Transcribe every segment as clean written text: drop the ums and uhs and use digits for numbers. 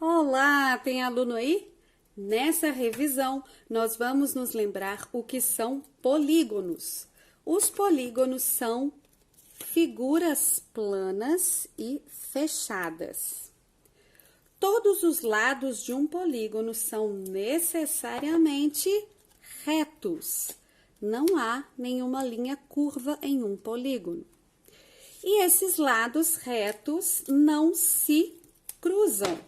Olá, tem aluno aí? Nessa revisão, nós vamos nos lembrar o que são polígonos. Os polígonos são figuras planas e fechadas. Todos os lados de um polígono são necessariamente retos. Não há nenhuma linha curva em um polígono. E esses lados retos não se cruzam.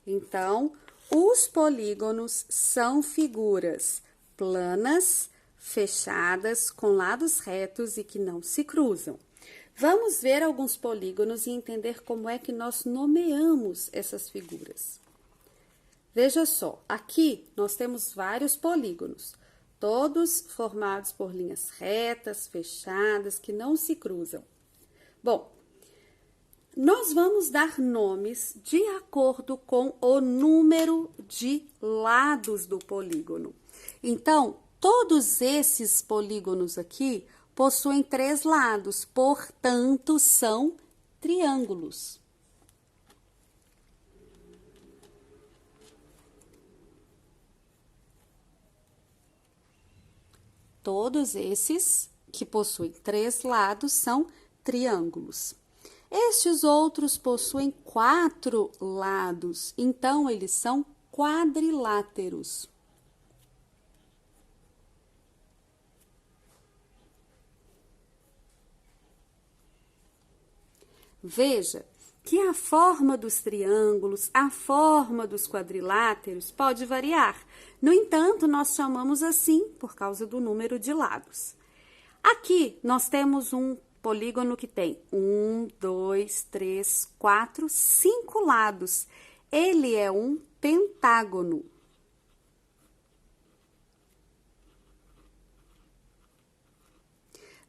Então, os polígonos são figuras planas, fechadas, com lados retos e que não se cruzam. Vamos ver alguns polígonos e entender como é que nós nomeamos essas figuras. Veja só, aqui nós temos vários polígonos, todos formados por linhas retas, fechadas, que não se cruzam. Bom, nós vamos dar nomes de acordo com o número de lados do polígono. Então, todos esses polígonos aqui possuem 3 lados, portanto, são triângulos. Todos esses que possuem 3 lados são triângulos. Estes outros possuem 4 lados, então eles são quadriláteros. Veja que a forma dos triângulos, a forma dos quadriláteros pode variar. No entanto, nós chamamos assim por causa do número de lados. Aqui nós temos um polígono que tem 1, 2, 3, 4, 5 lados. Ele é um pentágono.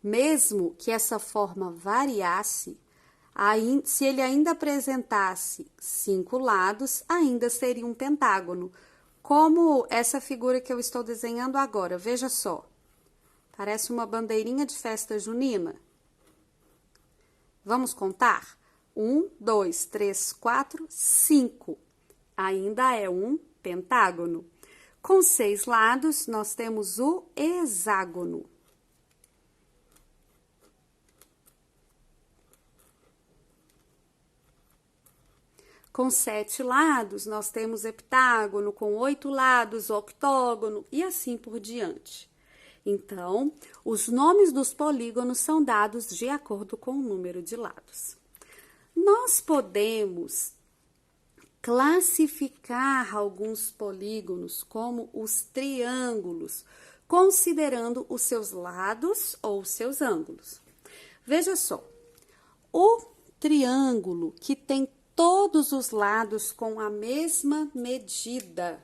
Mesmo que essa forma variasse, se ele ainda apresentasse 5 lados, ainda seria um pentágono. Como essa figura que eu estou desenhando agora, veja só. Parece uma bandeirinha de festa junina. Vamos contar? 1, 2, 3, 4, 5. Ainda é um pentágono. Com 6 lados, nós temos o hexágono. Com 7 lados, nós temos heptágono, com 8 lados, octógono e assim por diante. Então, os nomes dos polígonos são dados de acordo com o número de lados. Nós podemos classificar alguns polígonos como os triângulos, considerando os seus lados ou os seus ângulos. Veja só, o triângulo que tem todos os lados com a mesma medida,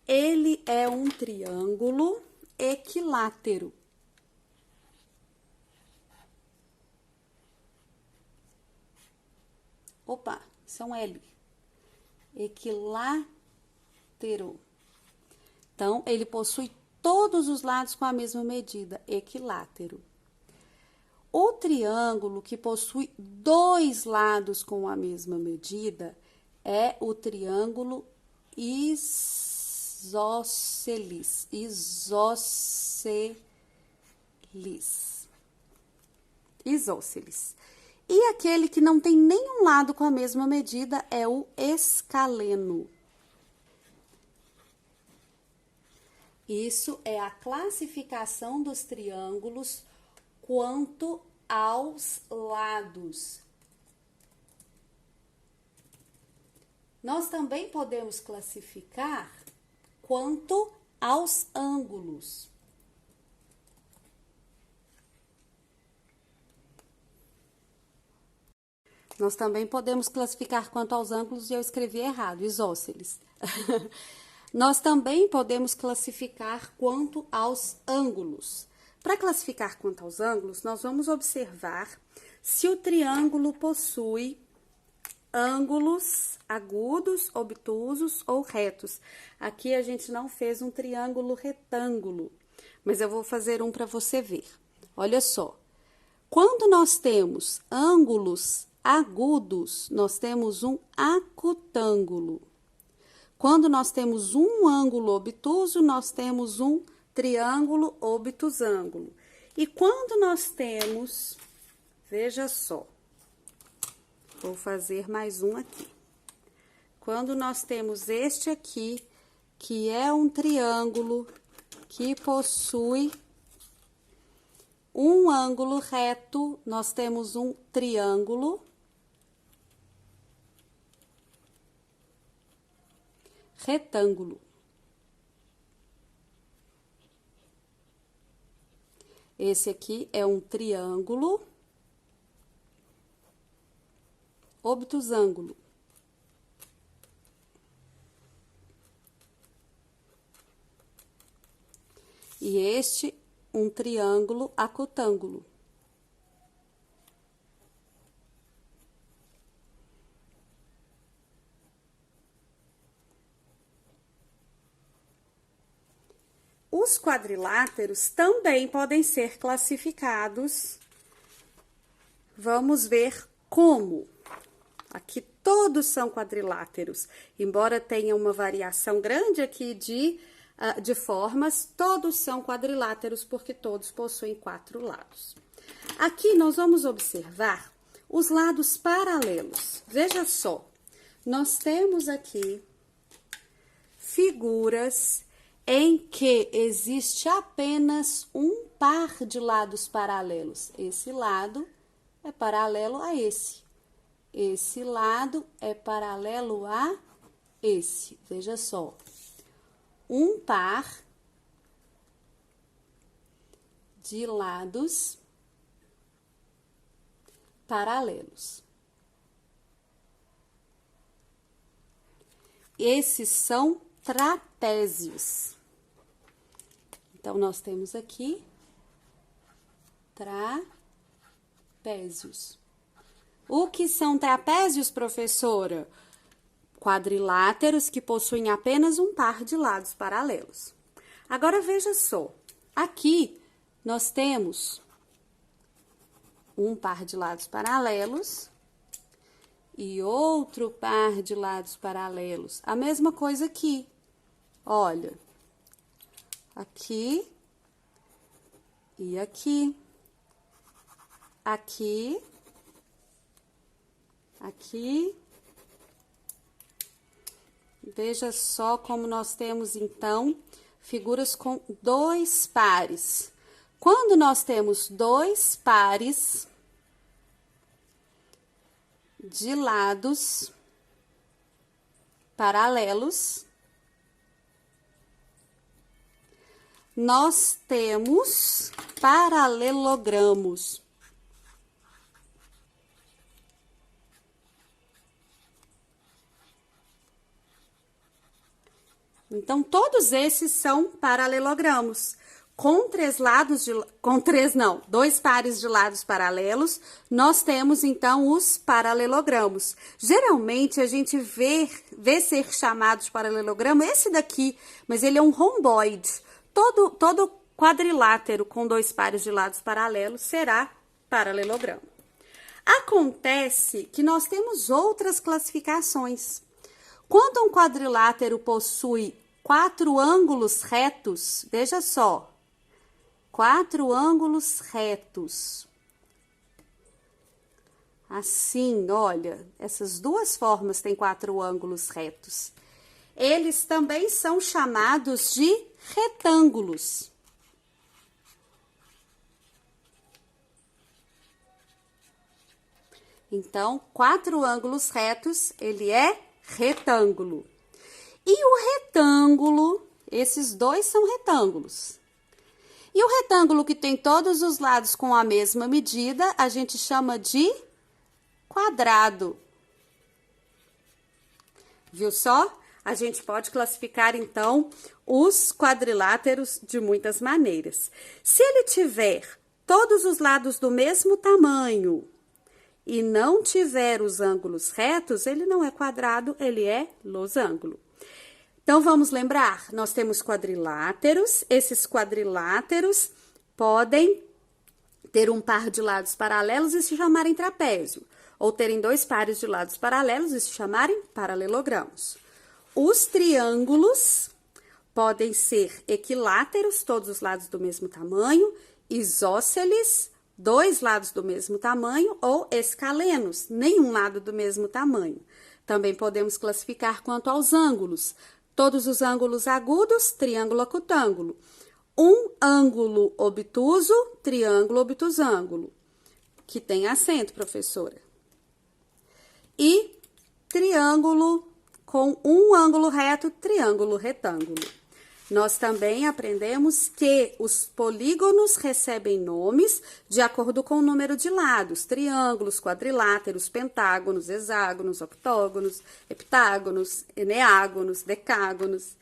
ele é um triângulo equilátero. Opa, isso é um L. Equilátero. Então, ele possui todos os lados com a mesma medida, equilátero. O triângulo que possui 2 lados com a mesma medida é o triângulo isósceles. Isósceles. E aquele que não tem nenhum lado com a mesma medida é o escaleno. Isso é a classificação dos triângulos quanto aos lados. Nós também podemos classificar quanto aos ângulos. Nós também podemos classificar quanto aos ângulos, e eu escrevi errado, isósceles. Nós também podemos classificar quanto aos ângulos. Para classificar quanto aos ângulos, nós vamos observar se o triângulo possui ângulos agudos, obtusos ou retos. Aqui a gente não fez um triângulo retângulo, mas eu vou fazer um para você ver. Olha só, quando nós temos ângulos agudos, nós temos um acutângulo. Quando nós temos um ângulo obtuso, nós temos um triângulo obtusângulo. E quando nós temos, veja só, vou fazer mais um aqui. Quando nós temos este aqui, que é um triângulo que possui um ângulo reto, nós temos um triângulo retângulo. Esse aqui é um triângulo obtusângulo. E este, um triângulo acutângulo. Os quadriláteros também podem ser classificados. Vamos ver como. Aqui todos são quadriláteros, embora tenha uma variação grande aqui de formas, todos são quadriláteros porque todos possuem 4 lados. Aqui nós vamos observar os lados paralelos. Veja só, nós temos aqui figuras em que existe apenas um par de lados paralelos. Esse lado é paralelo a esse. Esse lado é paralelo a esse. Veja só. Um par de lados paralelos. Esses são trapézios. Então, nós temos aqui trapézios. O que são trapézios, professora? Quadriláteros que possuem apenas um par de lados paralelos. Agora, veja só. Aqui, nós temos um par de lados paralelos e outro par de lados paralelos. A mesma coisa aqui. Olha, aqui e aqui. Aqui, aqui. Veja só como nós temos, então, figuras com 2 pares. Quando nós temos 2 pares de lados paralelos, nós temos paralelogramos. Então, todos esses são paralelogramos. Com 2 pares de lados paralelos, nós temos, então, os paralelogramos. Geralmente, a gente vê ser chamado de paralelogramo esse daqui, mas ele é um romboide. Todo quadrilátero com 2 pares de lados paralelos será paralelogramo. Acontece que nós temos outras classificações. Quando um quadrilátero possui 4 ângulos retos, veja só, 4 ângulos retos. Assim, olha, essas duas formas têm 4 ângulos retos. Eles também são chamados de retângulos. Então, 4 ângulos retos, ele é retângulo. E o retângulo, esses dois são retângulos. E o retângulo que tem todos os lados com a mesma medida, a gente chama de quadrado. Viu só? A gente pode classificar, então, os quadriláteros de muitas maneiras. Se ele tiver todos os lados do mesmo tamanho e não tiver os ângulos retos, ele não é quadrado, ele é losango. Então, vamos lembrar, nós temos quadriláteros, esses quadriláteros podem ter um par de lados paralelos e se chamarem trapézio, ou terem 2 pares de lados paralelos e se chamarem paralelogramos. Os triângulos podem ser equiláteros, todos os lados do mesmo tamanho, isósceles, dois lados do mesmo tamanho, ou escalenos, nenhum lado do mesmo tamanho. Também podemos classificar quanto aos ângulos. Todos os ângulos agudos, triângulo acutângulo. Um ângulo obtuso, triângulo obtusângulo, que tem acento, professora. E triângulo com um ângulo reto, triângulo retângulo. Nós também aprendemos que os polígonos recebem nomes de acordo com o número de lados, triângulos, quadriláteros, pentágonos, hexágonos, octógonos, heptágonos, eneágonos, decágonos.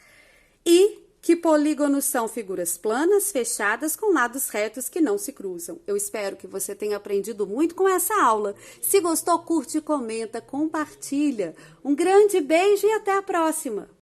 E que polígonos são figuras planas, fechadas, com lados retos que não se cruzam. Eu espero que você tenha aprendido muito com essa aula. Se gostou, curte, comenta, compartilha. Um grande beijo e até a próxima!